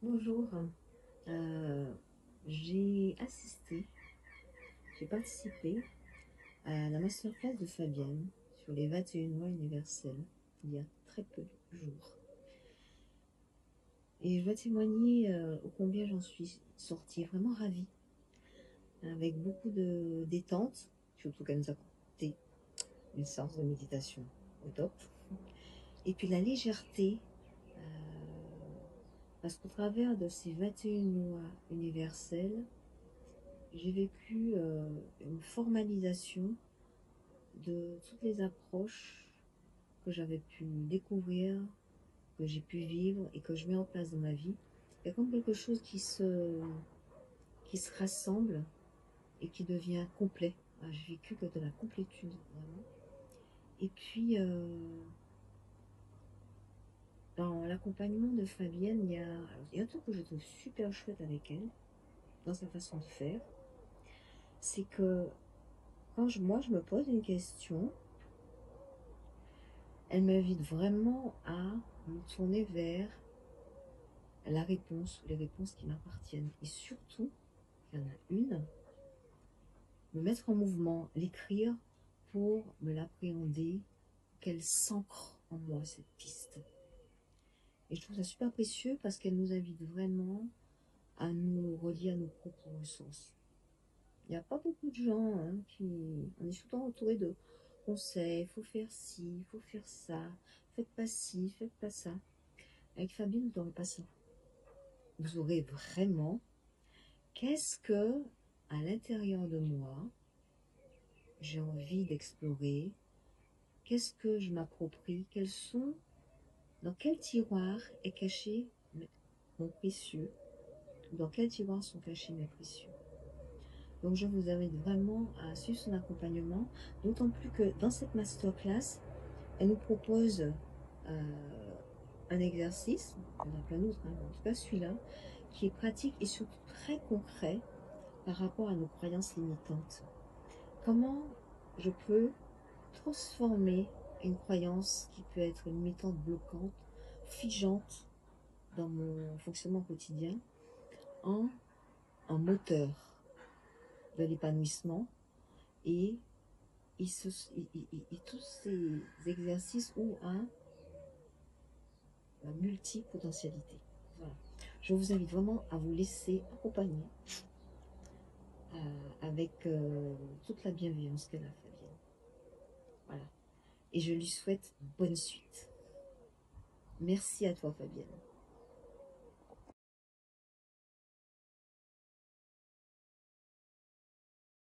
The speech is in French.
Bonjour. Euh, j'ai assisté, j'ai participé à la masterclass de Fabienne sur les 21 lois universelles il y a très peu de jours. Et je dois témoigner ô combien j'en suis sortie vraiment ravie, avec beaucoup de détente, surtout qu'elle nous a apporté une séance de méditation au top. Et puis la légèreté, parce qu'au travers de ces 21 lois universelles, j'ai vécu une formalisation de toutes les approches que j'avais pu découvrir, que j'ai pu vivre et que je mets en place dans ma vie. Il y a comme quelque chose qui se rassemble et qui devient complet. J'ai vécu que de la complétude, vraiment. Et puis, dans l'accompagnement de Fabienne, il y a un truc que je trouve super chouette avec elle, dans sa façon de faire, c'est que moi je me pose une question, elle m'invite vraiment à me tourner vers la réponse, les réponses qui m'appartiennent. Et surtout, il y en a une, me mettre en mouvement, l'écrire pour me l'appréhender, qu'elle s'ancre en moi, cette piste. Et je trouve ça super précieux parce qu'elle nous invite vraiment à nous relier à nos propres ressources. Il n'y a pas beaucoup de gens On est souvent entouré de conseils, il faut faire ci, il faut faire ça, faites pas ci, faites pas ça. Avec Fabien, vous n'aurez pas ça. Vous aurez vraiment qu'est-ce que, à l'intérieur de moi, j'ai envie d'explorer, qu'est-ce que je m'approprie, dans quel tiroir est caché mon précieux, dans quel tiroir sont cachés mes précieux. Donc je vous invite vraiment à suivre son accompagnement, d'autant plus que dans cette masterclass, elle nous propose un exercice, il y en a plein d'autres, en tout cas celui-là, qui est pratique et surtout très concret par rapport à nos croyances limitantes. Comment je peux transformer une croyance qui peut être limitante, bloquante, figeante dans mon fonctionnement quotidien en un moteur de l'épanouissement et tous ces exercices ou la multipotentialité. Voilà. Je vous invite vraiment à vous laisser accompagner avec toute la bienveillance qu'elle a, Fabienne. Voilà. Et je lui souhaite bonne suite. Merci à toi, Fabienne.